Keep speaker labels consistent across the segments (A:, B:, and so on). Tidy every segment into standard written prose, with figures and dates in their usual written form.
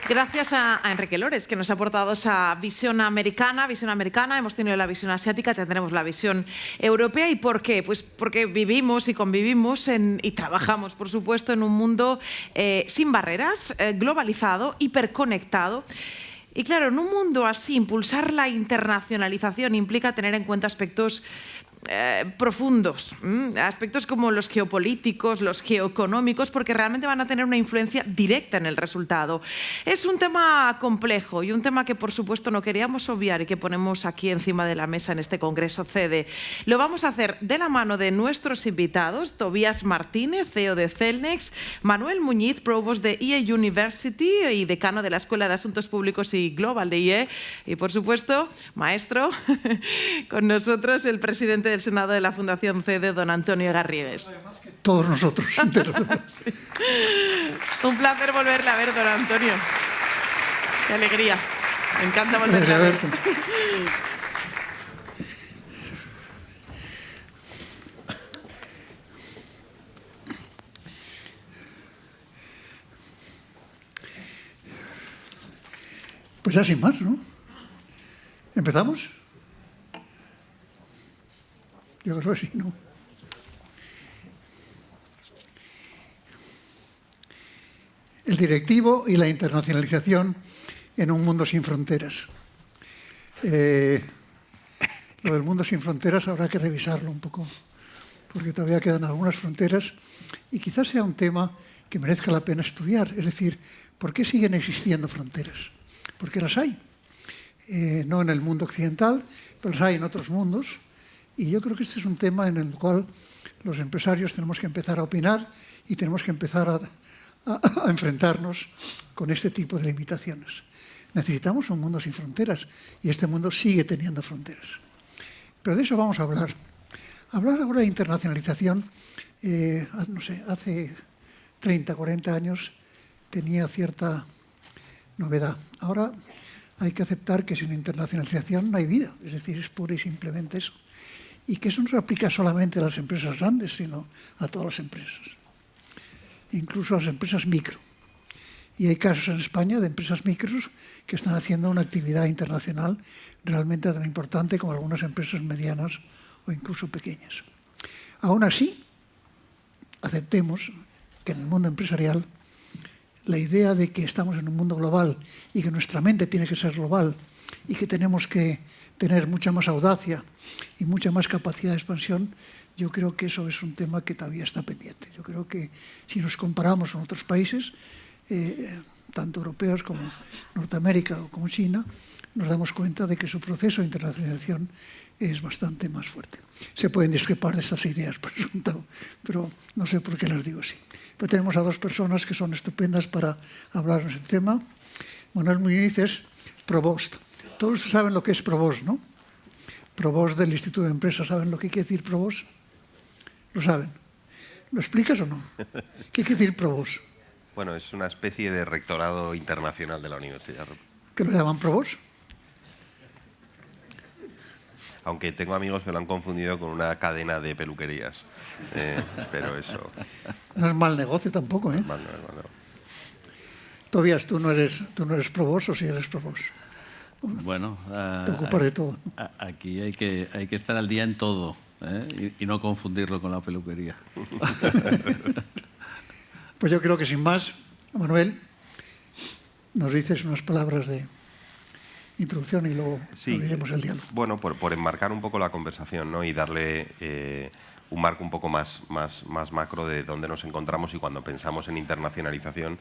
A: Gracias a Enrique Lores, que nos ha aportado esa visión americana. Hemos tenido la visión asiática, tendremos la visión europea. ¿Y por qué? Pues porque vivimos y convivimos y trabajamos, por supuesto, en un mundo sin barreras, globalizado, hiperconectado. Y claro, en un mundo así, impulsar la internacionalización implica tener en cuenta aspectos profundos, aspectos como los geopolíticos, los geoeconómicos, porque realmente van a tener una influencia directa en el resultado. Es un tema complejo y un tema que, por supuesto, no queríamos obviar y que ponemos aquí encima de la mesa en este Congreso CEDE. Lo vamos a hacer de la mano de nuestros invitados, Tobías Martínez, CEO de Celnex, Manuel Muñiz, Provost de EA University y decano de la Escuela de Asuntos Públicos y Global de EA, y, por supuesto, maestro, con nosotros el presidente del Senado de la Fundación CEDE, don Antonio Garrigues.
B: Todos nosotros.
A: Sí. Un placer volverle a ver, don Antonio. Qué alegría. Me encanta volverle a ver.
B: Pues ya sin más, ¿no? ¿Empezamos? Yo creo que sí, ¿no? El directivo y la internacionalización en un mundo sin fronteras. Lo del mundo sin fronteras habrá que revisarlo un poco, porque todavía quedan algunas fronteras y quizás sea un tema que merezca la pena estudiar. Es decir, ¿por qué siguen existiendo fronteras? Porque las hay. No en el mundo occidental, pero las hay en otros mundos. Y yo creo que este es un tema en el cual los empresarios tenemos que empezar a opinar y tenemos que empezar a enfrentarnos con este tipo de limitaciones. Necesitamos un mundo sin fronteras y este mundo sigue teniendo fronteras. Pero de eso vamos a hablar. Hablar ahora de internacionalización, no sé, hace 30, 40 años tenía cierta novedad. Ahora hay que aceptar que sin internacionalización no hay vida, es decir, es pura y simplemente eso. Y que eso no se aplica solamente a las empresas grandes, sino a todas las empresas, incluso a las empresas micro. Y hay casos en España de empresas micros que están haciendo una actividad internacional realmente tan importante como algunas empresas medianas o incluso pequeñas. Aún así, aceptemos que en el mundo empresarial la idea de que estamos en un mundo global y que nuestra mente tiene que ser global y que tenemos que tener mucha más audacia y mucha más capacidad de expansión, yo creo que eso es un tema que todavía está pendiente. Yo creo que si nos comparamos con otros países, tanto europeos como Norteamérica o como China, nos damos cuenta de que su proceso de internacionalización es bastante más fuerte. Se pueden discrepar de estas ideas, por supuesto, pero no sé por qué las digo así. Pero tenemos a dos personas que son estupendas para hablarnos del tema. Manuel Muñiz es Provost. Todos saben lo que es Provost, ¿no? Provost del Instituto de Empresas, ¿saben lo que quiere decir Provost? ¿Lo saben? ¿Lo explicas o no? ¿Qué quiere decir Provost?
C: Bueno, es una especie de rectorado internacional de la universidad.
B: ¿Qué lo llaman Provost?
C: Aunque tengo amigos que lo han confundido con una cadena de peluquerías. Pero eso...
B: No es mal negocio tampoco, ¿eh?
C: No es mal.
B: Tobías, ¿tú no eres Provost o sí eres Provost?
D: Bueno,
B: te ocupas de todo.
D: Aquí hay que estar al día en todo, ¿eh? y no confundirlo con la peluquería.
B: Pues yo creo que sin más, Manuel, nos dices unas palabras de introducción y luego abriremos el diálogo.
C: Bueno, por enmarcar un poco la conversación, ¿no? Y darle un marco un poco más macro de dónde nos encontramos y cuando pensamos en internacionalización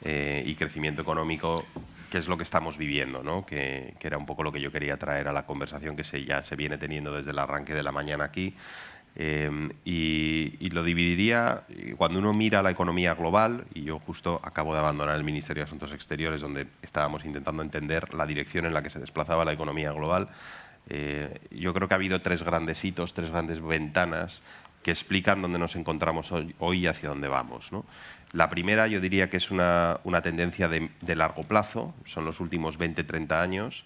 C: y crecimiento económico, qué es lo que estamos viviendo, ¿no? Que era un poco lo que yo quería traer a la conversación que ya se viene teniendo desde el arranque de la mañana aquí. Y lo dividiría cuando uno mira la economía global, y yo justo acabo de abandonar el Ministerio de Asuntos Exteriores, donde estábamos intentando entender la dirección en la que se desplazaba la economía global. Yo creo que ha habido tres grandes hitos, tres grandes ventanas que explican dónde nos encontramos hoy y hacia dónde vamos, ¿no? La primera yo diría que es una tendencia de largo plazo, son los últimos 20-30 años,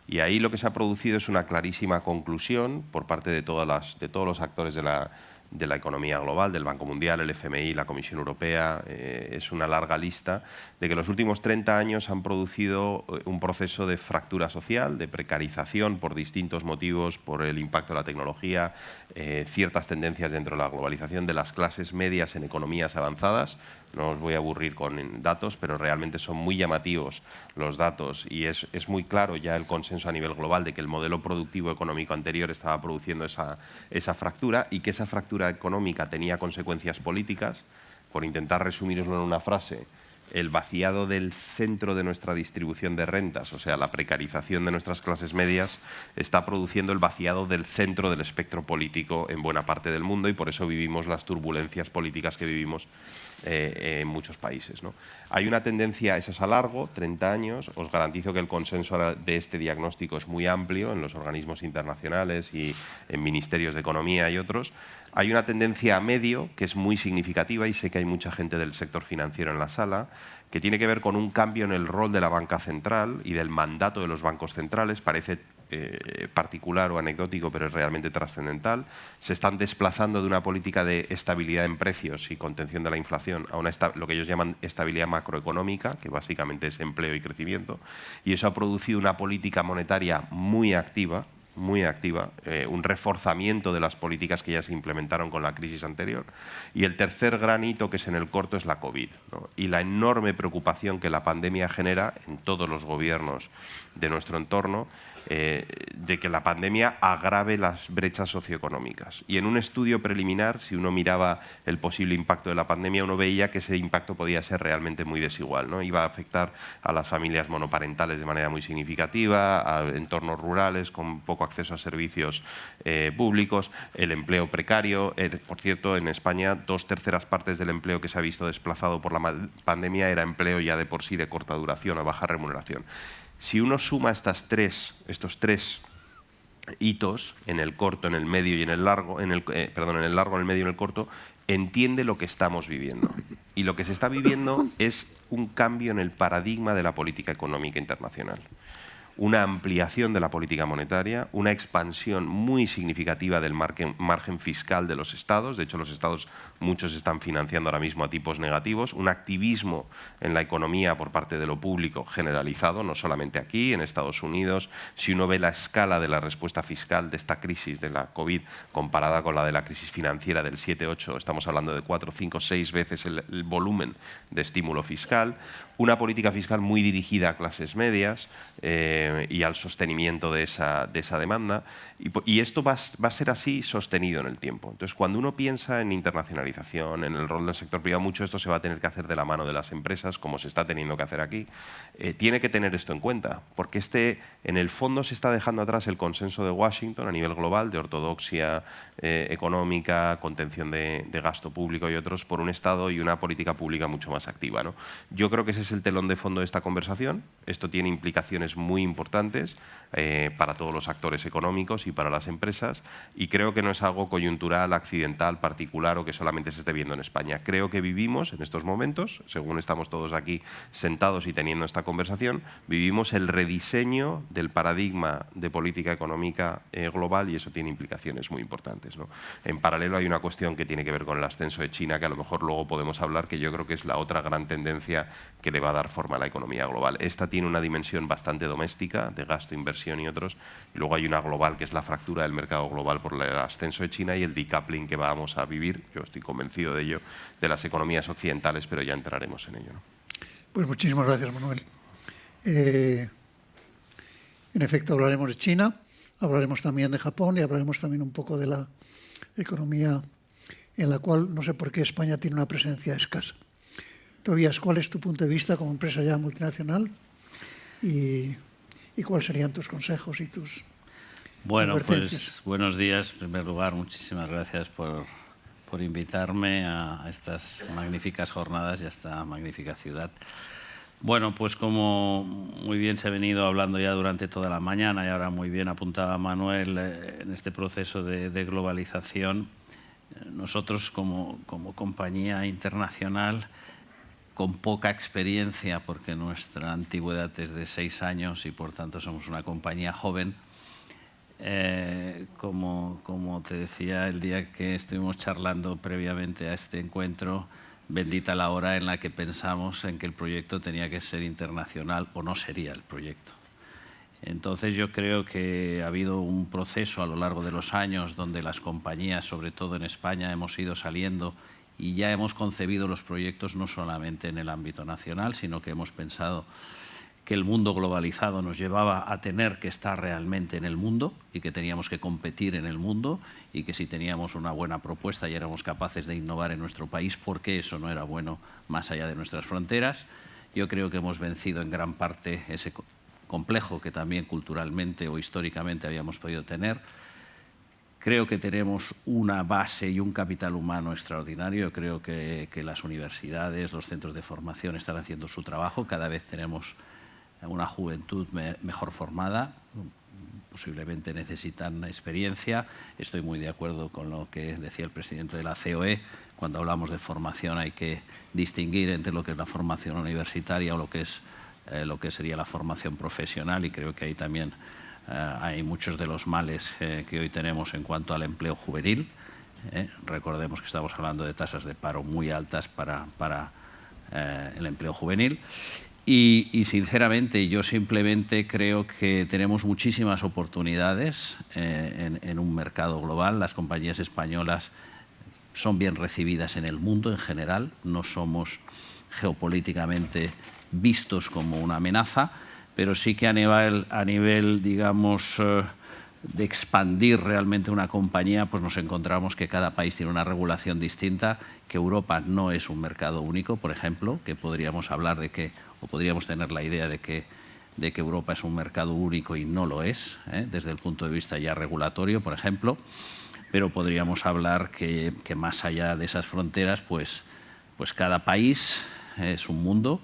C: y ahí lo que se ha producido es una clarísima conclusión por parte de todos los actores de de la economía global, del Banco Mundial, el FMI, la Comisión Europea. Es una larga lista de que los últimos 30 años han producido un proceso de fractura social, de precarización por distintos motivos, por el impacto de la tecnología, ciertas tendencias dentro de la globalización de las clases medias en economías avanzadas. No os voy a aburrir con datos, pero realmente son muy llamativos los datos y es muy claro ya el consenso a nivel global de que el modelo productivo económico anterior estaba produciendo esa fractura y que esa fractura económica tenía consecuencias políticas. Por intentar resumirlo en una frase, el vaciado del centro de nuestra distribución de rentas, o sea, la precarización de nuestras clases medias, está produciendo el vaciado del centro del espectro político en buena parte del mundo y por eso vivimos las turbulencias políticas que vivimos en muchos países, ¿no? Hay una tendencia, eso es a largo, 30 años, os garantizo que el consenso de este diagnóstico es muy amplio en los organismos internacionales y en ministerios de economía y otros. Hay una tendencia a medio que es muy significativa y sé que hay mucha gente del sector financiero en la sala, que tiene que ver con un cambio en el rol de la banca central y del mandato de los bancos centrales. Parece particular o anecdótico, pero es realmente trascendental. Se están desplazando de una política de estabilidad en precios y contención de la inflación a lo que ellos llaman estabilidad macroeconómica, que básicamente es empleo y crecimiento, y eso ha producido una política monetaria muy activa, un reforzamiento de las políticas que ya se implementaron con la crisis anterior. Y el tercer gran hito, que es en el corto, es la COVID, ¿no? Y la enorme preocupación que la pandemia genera en todos los gobiernos de nuestro entorno, de que la pandemia agrave las brechas socioeconómicas. Y en un estudio preliminar, si uno miraba el posible impacto de la pandemia, uno veía que ese impacto podía ser realmente muy desigual, ¿no? Iba a afectar a las familias monoparentales de manera muy significativa, a entornos rurales con poco acceso a servicios públicos, el empleo precario. Por cierto, en España, 2/3 partes del empleo que se ha visto desplazado por la pandemia era empleo ya de por sí de corta duración o baja remuneración. Si uno suma estos tres hitos, en el corto, en el medio y en el largo, en el largo, en el medio y en el corto, entiende lo que estamos viviendo. Y lo que se está viviendo es un cambio en el paradigma de la política económica internacional. Una ampliación de la política monetaria, una expansión muy significativa del margen fiscal de los estados. De hecho, los estados, muchos están financiando ahora mismo a tipos negativos. Un activismo en la economía por parte de lo público generalizado, no solamente aquí, en Estados Unidos. Si uno ve la escala de la respuesta fiscal de esta crisis de la COVID comparada con la de la crisis financiera del 7-8, estamos hablando de 4, 5, 6 veces el volumen de estímulo fiscal. Una política fiscal muy dirigida a clases medias y al sostenimiento de esa demanda. Y esto va a ser así sostenido en el tiempo. Entonces, cuando uno piensa en internacionalización, en el rol del sector privado, mucho esto se va a tener que hacer de la mano de las empresas, como se está teniendo que hacer aquí. Tiene que tener esto en cuenta, porque en el fondo se está dejando atrás el consenso de Washington a nivel global de ortodoxia económica, contención de gasto público y otros, por un Estado y una política pública mucho más activa, ¿no? Yo creo que ese es el telón de fondo de esta conversación. Esto tiene implicaciones muy importantes para todos los actores económicos y para las empresas, y creo que no es algo coyuntural, accidental, particular o que solamente se esté viendo en España. Creo que vivimos en estos momentos, según estamos todos aquí sentados y teniendo esta conversación, vivimos el rediseño del paradigma de política económica global, y eso tiene implicaciones muy importantes, ¿no? En paralelo hay una cuestión que tiene que ver con el ascenso de China, que a lo mejor luego podemos hablar, que yo creo que es la otra gran tendencia que le va a dar forma a la economía global. Esta tiene una dimensión bastante doméstica, de gasto, inversión y otros, y luego hay una global, que es la fractura del mercado global por el ascenso de China y el decoupling que vamos a vivir, yo estoy convencido de ello, de las economías occidentales, pero ya entraremos en ello, ¿no?
B: Pues muchísimas gracias, Manuel. En efecto, hablaremos de China, hablaremos también de Japón y hablaremos también un poco de la economía en la cual no sé por qué España tiene una presencia escasa. Tobías, ¿cuál es tu punto de vista como empresa ya multinacional? ¿Y cuáles serían tus consejos y tus advertencias?
D: Pues buenos días. En primer lugar, muchísimas gracias por invitarme a estas magníficas jornadas y a esta magnífica ciudad. Bueno, pues como muy bien se ha venido hablando ya durante toda la mañana y ahora muy bien apuntaba Manuel, en este proceso de globalización, nosotros como compañía internacional con poca experiencia, porque nuestra antigüedad es de 6 años y por tanto somos una compañía joven, Como te decía el día que estuvimos charlando previamente a este encuentro, bendita la hora en la que pensamos en que el proyecto tenía que ser internacional o no sería el proyecto. Entonces yo creo que ha habido un proceso a lo largo de los años donde las compañías, sobre todo en España, hemos ido saliendo y ya hemos concebido los proyectos no solamente en el ámbito nacional, sino que hemos pensado que el mundo globalizado nos llevaba a tener que estar realmente en el mundo y que teníamos que competir en el mundo y que si teníamos una buena propuesta y éramos capaces de innovar en nuestro país, ¿por qué eso no era bueno más allá de nuestras fronteras? Yo creo que hemos vencido en gran parte ese complejo que también culturalmente o históricamente habíamos podido tener. Creo que tenemos una base y un capital humano extraordinario. Creo que las universidades, los centros de formación están haciendo su trabajo. Cada vez tenemos una juventud mejor formada, posiblemente necesitan experiencia. Estoy muy de acuerdo con lo que decía el presidente de la COE. Cuando hablamos de formación hay que distinguir entre lo que es la formación universitaria o lo que sería la formación profesional, y creo que ahí también hay muchos de los males que hoy tenemos en cuanto al empleo juvenil. Recordemos que estamos hablando de tasas de paro muy altas para el empleo juvenil. Y sinceramente yo simplemente creo que tenemos muchísimas oportunidades en un mercado global. Las compañías españolas son bien recibidas en el mundo en general, no somos geopolíticamente vistos como una amenaza, pero sí que a nivel digamos, de expandir realmente una compañía, pues nos encontramos que cada país tiene una regulación distinta, que Europa no es un mercado único, por ejemplo, que podríamos hablar de que, o podríamos tener la idea de que Europa es un mercado único y no lo es, desde el punto de vista ya regulatorio, por ejemplo, pero podríamos hablar que más allá de esas fronteras, pues cada país es un mundo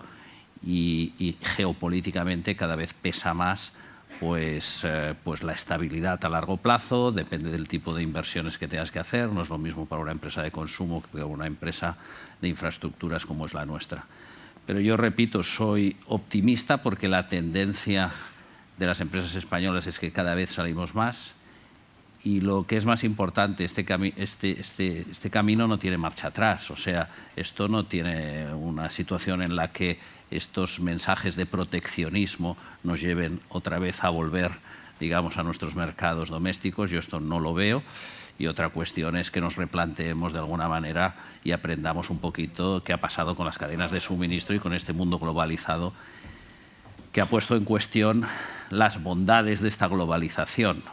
D: y geopolíticamente cada vez pesa más pues la estabilidad a largo plazo, depende del tipo de inversiones que tengas que hacer, no es lo mismo para una empresa de consumo que para una empresa de infraestructuras como es la nuestra. Pero yo repito, soy optimista porque la tendencia de las empresas españolas es que cada vez salimos más y lo que es más importante, este camino no tiene marcha atrás, o sea, esto no tiene una situación en la que estos mensajes de proteccionismo nos lleven otra vez a volver, digamos, a nuestros mercados domésticos. Yo esto no lo veo. Y otra cuestión es que nos replanteemos de alguna manera y aprendamos un poquito qué ha pasado con las cadenas de suministro y con este mundo globalizado que ha puesto en cuestión las bondades de esta globalización,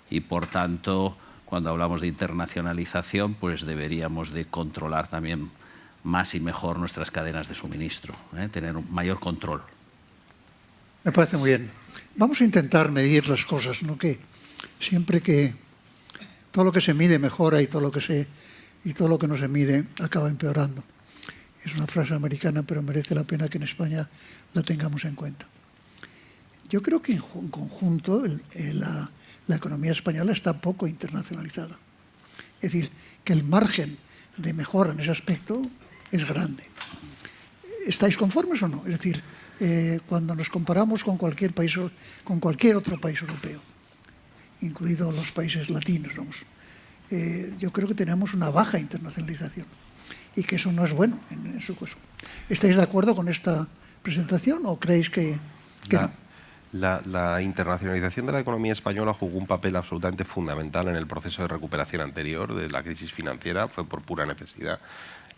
D: Y por tanto, cuando hablamos de internacionalización, pues deberíamos de controlar también más y mejor nuestras cadenas de suministro, tener un mayor control.
B: Me parece muy bien. Vamos a intentar medir las cosas, ¿no? Que siempre que todo lo que se mide mejora y todo lo que no se mide acaba empeorando. Es una frase americana, pero merece la pena que en España la tengamos en cuenta. Yo creo que en conjunto la economía española está poco internacionalizada. Es decir, que el margen de mejora en ese aspecto es grande. ¿Estáis conformes o no? Es decir, cuando nos comparamos con cualquier país, con cualquier otro país europeo, incluidos los países latinos, vamos, yo creo que tenemos una baja internacionalización y que eso no es bueno en su caso. ¿Estáis de acuerdo con esta presentación o creéis que no?
C: La internacionalización de la economía española jugó un papel absolutamente fundamental en el proceso de recuperación anterior de la crisis financiera, fue por pura necesidad.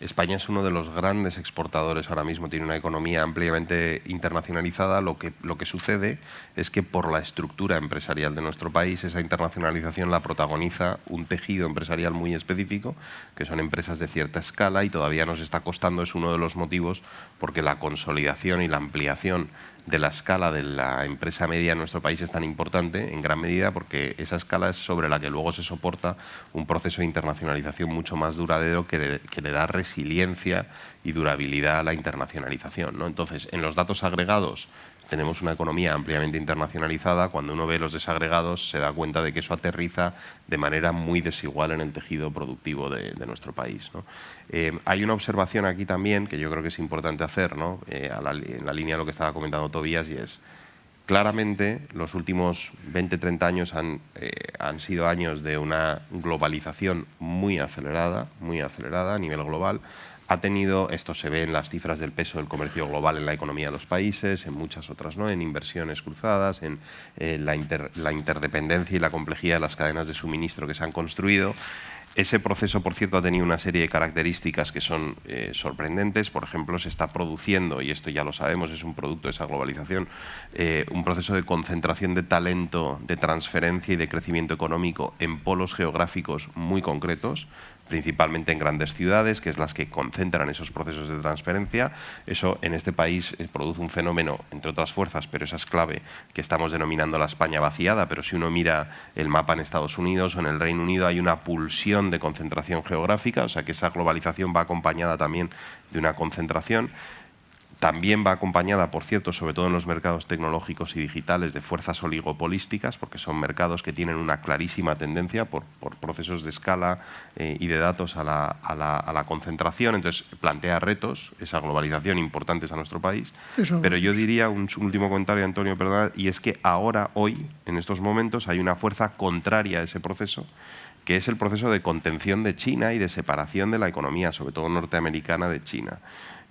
C: España es uno de los grandes exportadores ahora mismo, tiene una economía ampliamente internacionalizada. Lo que sucede es que por la estructura empresarial de nuestro país, esa internacionalización la protagoniza un tejido empresarial muy específico, que son empresas de cierta escala, y todavía nos está costando, es uno de los motivos porque la consolidación y la ampliación de la escala de la empresa media en nuestro país es tan importante, en gran medida porque esa escala es sobre la que luego se soporta un proceso de internacionalización mucho más duradero que le da resiliencia y durabilidad a la internacionalización, ¿no? Entonces, en los datos agregados tenemos una economía ampliamente internacionalizada. Cuando uno ve los desagregados se da cuenta de que eso aterriza de manera muy desigual en el tejido productivo de nuestro país, ¿no? Hay una observación aquí también que yo creo que es importante hacer, ¿no? En la línea de lo que estaba comentando Tobías, y es, claramente los últimos 20-30 años han sido años de una globalización muy acelerada a nivel global. Ha tenido, esto se ve en las cifras del peso del comercio global en la economía de los países, en muchas otras, ¿no? En inversiones cruzadas, en la interdependencia y la complejidad de las cadenas de suministro que se han construido. Ese proceso, por cierto, ha tenido una serie de características que son sorprendentes. Por ejemplo, se está produciendo, y esto ya lo sabemos, es un producto de esa globalización, un proceso de concentración de talento, de transferencia y de crecimiento económico en polos geográficos muy concretos, principalmente en grandes ciudades, que es las que concentran esos procesos de transferencia. Eso en este país produce un fenómeno, entre otras fuerzas, pero esa es clave, que estamos denominando la España vaciada, pero si uno mira el mapa en Estados Unidos o en el Reino Unido hay una pulsión de concentración geográfica, o sea que esa globalización va acompañada también de una concentración. También va acompañada, por cierto, sobre todo en los mercados tecnológicos y digitales, de fuerzas oligopolísticas, porque son mercados que tienen una clarísima tendencia por procesos de escala y de datos a la concentración. Entonces, plantea retos, esa globalización, importantes a nuestro país. Pero yo diría, un último comentario, Antonio, perdón, y es que ahora, hoy, en estos momentos, hay una fuerza contraria a ese proceso, que es el proceso de contención de China y de separación de la economía, sobre todo norteamericana, de China.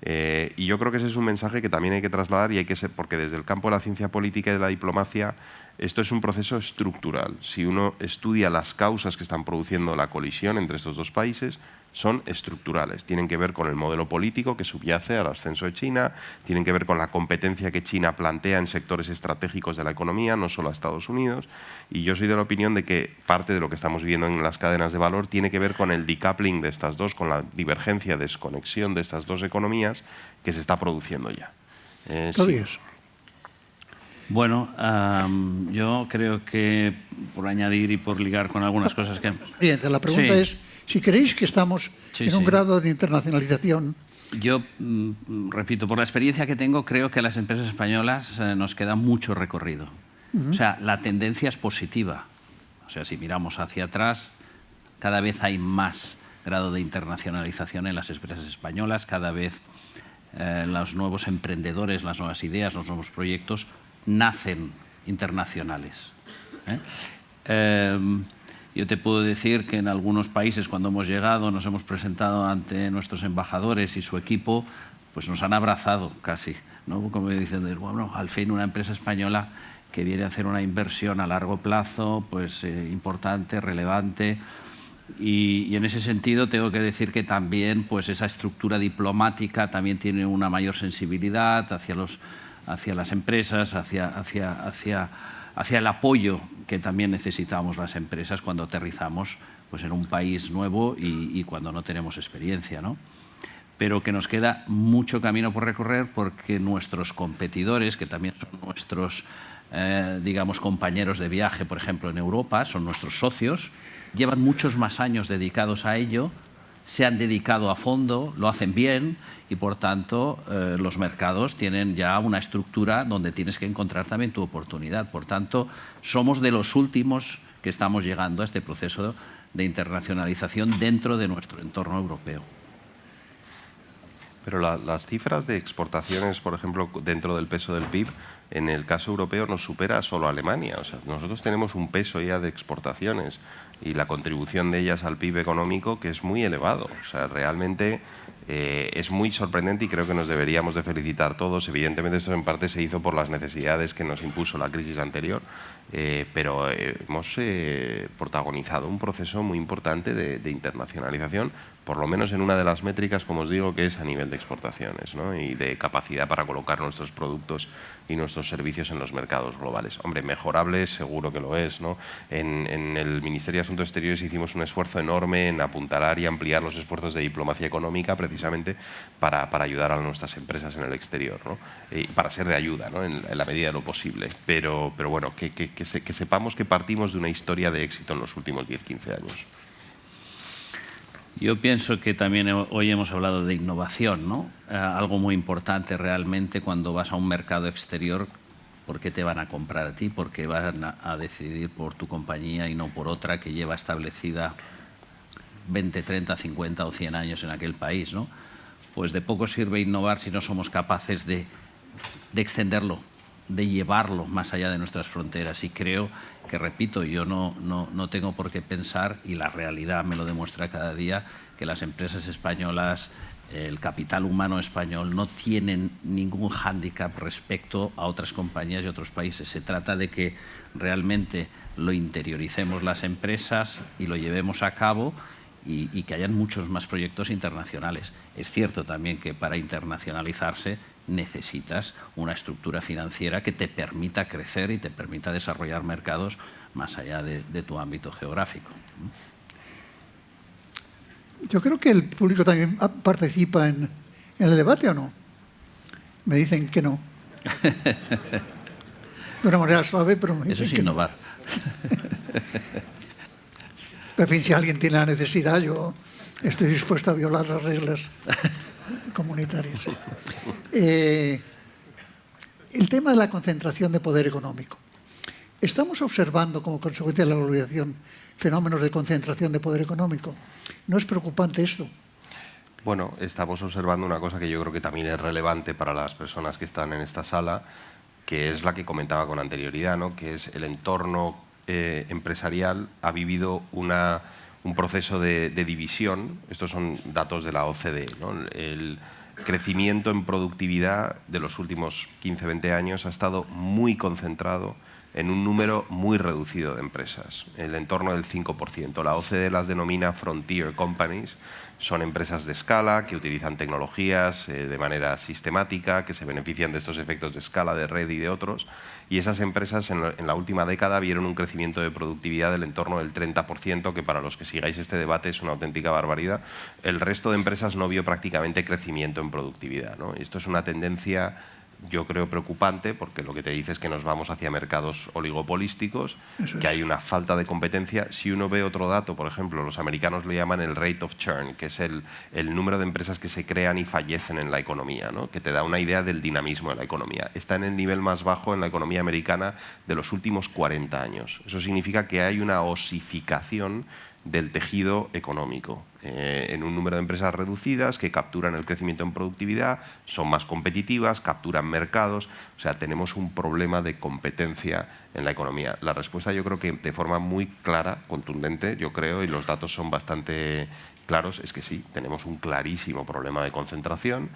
C: Y yo creo que ese es un mensaje que también hay que trasladar y hay que ser, porque desde el campo de la ciencia política y de la diplomacia esto es un proceso estructural. Si uno estudia las causas que están produciendo la colisión entre estos dos países, son estructurales. Tienen que ver con el modelo político que subyace al ascenso de China, tienen que ver con la competencia que China plantea en sectores estratégicos de la economía, no solo a Estados Unidos. Y yo soy de la opinión de que parte de lo que estamos viviendo en las cadenas de valor tiene que ver con el decoupling de estas dos, con la divergencia, desconexión de estas dos economías que se está produciendo ya.
B: Sí.
D: Bueno, yo creo que, por añadir y por ligar con algunas cosas que...
B: Bien, la pregunta es, si creéis que estamos en un grado de internacionalización...
D: Yo, repito, por la experiencia que tengo, creo que a las empresas españolas nos queda mucho recorrido. O sea, la tendencia es positiva. O sea, si miramos hacia atrás, cada vez hay más grado de internacionalización en las empresas españolas, cada vez los nuevos emprendedores, las nuevas ideas, los nuevos proyectos nacen internacionales. Yo te puedo decir que en algunos países, cuando hemos llegado, nos hemos presentado ante nuestros embajadores y su equipo, pues nos han abrazado casi, ¿no? Como diciendo, bueno, al fin una empresa española que viene a hacer una inversión a largo plazo, pues importante, relevante. Y en ese sentido tengo que decir que también pues esa estructura diplomática también tiene una mayor sensibilidad hacia las empresas, hacia el apoyo que también necesitamos las empresas cuando aterrizamos pues en un país nuevo y cuando no tenemos experiencia, ¿no? Pero que nos queda mucho camino por recorrer porque nuestros competidores, que también son nuestros digamos, compañeros de viaje, por ejemplo, en Europa, son nuestros socios, llevan muchos más años dedicados a ello, se han dedicado a fondo, lo hacen bien y, por tanto, los mercados tienen ya una estructura donde tienes que encontrar también tu oportunidad. Por tanto, somos de los últimos que estamos llegando a este proceso de internacionalización dentro de nuestro entorno europeo.
C: Pero las cifras de exportaciones, por ejemplo, dentro del peso del PIB, en el caso europeo nos supera solo Alemania. O sea, nosotros tenemos un peso ya de exportaciones y la contribución de ellas al PIB económico que es muy elevado. O sea, realmente es muy sorprendente y creo que nos deberíamos de felicitar todos. Evidentemente esto en parte se hizo por las necesidades que nos impuso la crisis anterior, pero hemos protagonizado un proceso muy importante de internacionalización, por lo menos en una de las métricas, como os digo, que es a nivel de exportaciones, ¿no? Y de capacidad para colocar nuestros productos y nuestros servicios en los mercados globales. Hombre, mejorable seguro que lo es, ¿no? En el Ministerio de Asuntos Exteriores hicimos un esfuerzo enorme en apuntalar y ampliar los esfuerzos de diplomacia económica precisamente para ayudar a nuestras empresas en el exterior, ¿no? Y para ser de ayuda, ¿no? en la medida de lo posible. Pero bueno, que sepamos que partimos de una historia de éxito en los últimos 10-15 años.
D: Yo pienso que también hoy hemos hablado de innovación, ¿no? Algo muy importante realmente cuando vas a un mercado exterior, ¿por qué te van a comprar a ti? Porque van a decidir por tu compañía y no por otra que lleva establecida 20, 30, 50 o 100 años en aquel país, ¿no? Pues de poco sirve innovar si no somos capaces de extenderlo, de llevarlo más allá de nuestras fronteras. Y creo que, repito, yo no tengo por qué pensar, y la realidad me lo demuestra cada día, que las empresas españolas, el capital humano español, no tienen ningún hándicap respecto a otras compañías y otros países. Se trata de que realmente lo interioricemos las empresas y lo llevemos a cabo, y que hayan muchos más proyectos internacionales. Es cierto también que para internacionalizarse necesitas una estructura financiera que te permita crecer y te permita desarrollar mercados más allá de tu ámbito geográfico.
B: Yo creo que el público también participa en el debate, ¿o no? Me dicen que no. De una manera suave, pero me dicen
D: Eso es
B: que
D: innovar.
B: No. En fin, si alguien tiene la necesidad, yo estoy dispuesto a violar las reglas comunitarias. El tema de la concentración de poder económico. Estamos observando, como consecuencia de la globalización, fenómenos de concentración de poder económico. ¿No es preocupante esto?
C: Bueno, estamos observando una cosa que yo creo que también es relevante para las personas que están en esta sala, que es la que comentaba con anterioridad, ¿no? Que es el entorno empresarial ha vivido un proceso de división. Estos son datos de la OCDE, ¿no? El crecimiento en productividad de los últimos 15-20 años ha estado muy concentrado en un número muy reducido de empresas, el entorno del 5%. La OCDE las denomina Frontier Companies, son empresas de escala que utilizan tecnologías de manera sistemática, que se benefician de estos efectos de escala, de red y de otros, y esas empresas en la última década vieron un crecimiento de productividad del entorno del 30%, que para los que sigáis este debate es una auténtica barbaridad. El resto de empresas no vio prácticamente crecimiento en productividad, ¿no? Esto es una tendencia, yo creo, preocupante, porque lo que te dice es que nos vamos hacia mercados oligopolísticos, que hay una falta de competencia. Si uno ve otro dato, por ejemplo, los americanos lo llaman el rate of churn, que es el número de empresas que se crean y fallecen en la economía, ¿no? Que te da una idea del dinamismo de la economía. Está en el nivel más bajo en la economía americana de los últimos 40 años. Eso significa que hay una osificación del tejido económico, en un número de empresas reducidas que capturan el crecimiento en productividad, son más competitivas, capturan mercados. O sea, tenemos un problema de competencia en la economía. La respuesta, yo creo que de forma muy clara, contundente, yo creo, y los datos son bastante claros, es que sí, tenemos un clarísimo problema de concentración.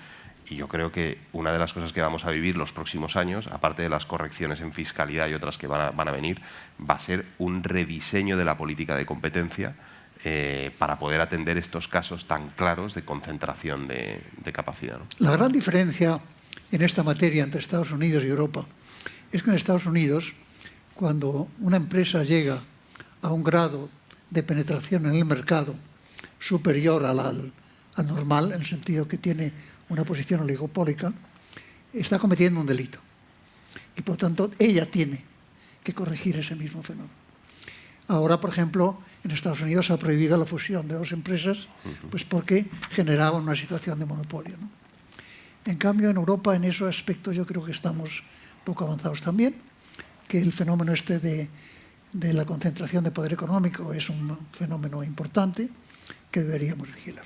C: Y yo creo que una de las cosas que vamos a vivir los próximos años, aparte de las correcciones en fiscalidad y otras que van a venir, va a ser un rediseño de la política de competencia para poder atender estos casos tan claros de concentración de capacidad, ¿no?
B: La gran diferencia en esta materia entre Estados Unidos y Europa es que en Estados Unidos, cuando una empresa llega a un grado de penetración en el mercado superior al normal, en el sentido que tiene una posición oligopólica, está cometiendo un delito. Y por tanto, ella tiene que corregir ese mismo fenómeno. Ahora, por ejemplo, en Estados Unidos se ha prohibido la fusión de dos empresas, pues porque generaban una situación de monopolio, ¿no? En cambio, en Europa, en ese aspecto, yo creo que estamos poco avanzados también, que el fenómeno este de la concentración de poder económico es un fenómeno importante que deberíamos vigilar.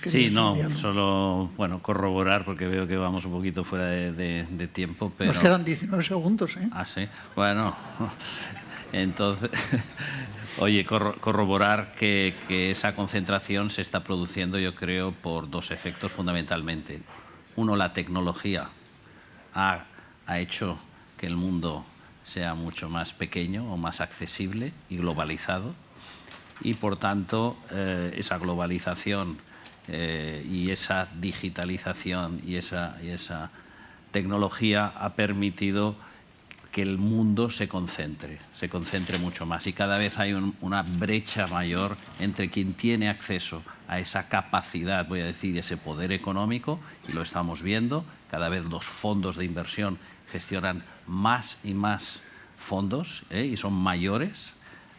D: Sí, no, solo corroborar, porque veo que vamos un poquito fuera de tiempo. Pero...
B: Nos quedan 19 segundos, ¿eh?
D: Ah, sí. Bueno, entonces, oye, corroborar que esa concentración se está produciendo, yo creo, por dos efectos fundamentalmente. Uno, la tecnología ha hecho que el mundo sea mucho más pequeño o más accesible y globalizado. Y, por tanto, esa globalización y esa digitalización y esa tecnología ha permitido que el mundo se concentre mucho más. Y cada vez hay una brecha mayor entre quien tiene acceso a esa capacidad, voy a decir, ese poder económico, y lo estamos viendo. Cada vez los fondos de inversión gestionan más y más fondos, y son mayores.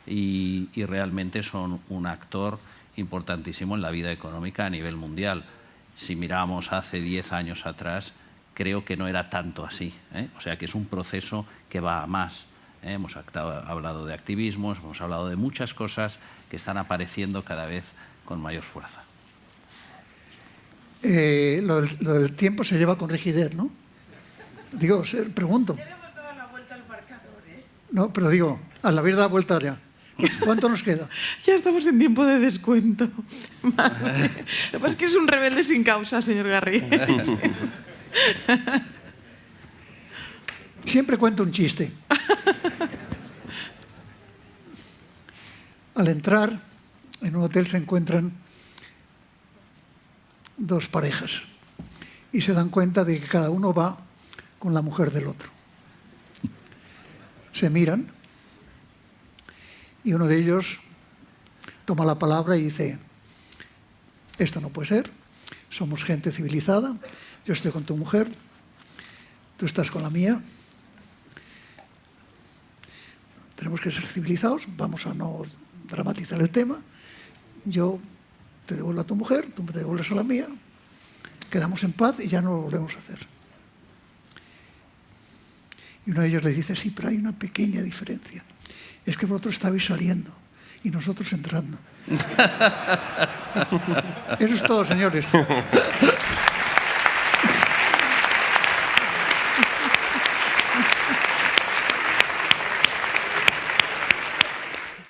D: Y realmente son un actor importantísimo en la vida económica a nivel mundial. Si miramos hace 10 años atrás, creo que no era tanto así, ¿eh? O sea que es un proceso que va a más, ¿eh? Hemos hablado de activismos, hemos hablado de muchas cosas que están apareciendo cada vez con mayor fuerza.
B: Lo del tiempo se lleva con rigidez, ¿no? Digo, pregunto.
A: Ya le hemos dado la vuelta al marcador, ¿eh?
B: No, pero digo, al haber dado vuelta ya. ¿Cuánto nos queda?
A: Ya estamos en tiempo de descuento. Madre. Lo que pasa es que es un rebelde sin causa, señor Garriga.
B: Siempre cuento un chiste. Al entrar en un hotel se encuentran dos parejas y se dan cuenta de que cada uno va con la mujer del otro. Se miran y uno de ellos toma la palabra y dice: esto no puede ser, somos gente civilizada, yo estoy con tu mujer, tú estás con la mía, tenemos que ser civilizados, vamos a no dramatizar el tema, yo te devuelvo a tu mujer, tú me devuelves a la mía, quedamos en paz y ya no lo volvemos a hacer. Y uno de ellos le dice: sí, pero hay una pequeña diferencia, es que vosotros estabais saliendo y nosotros entrando. Eso es todo, señores.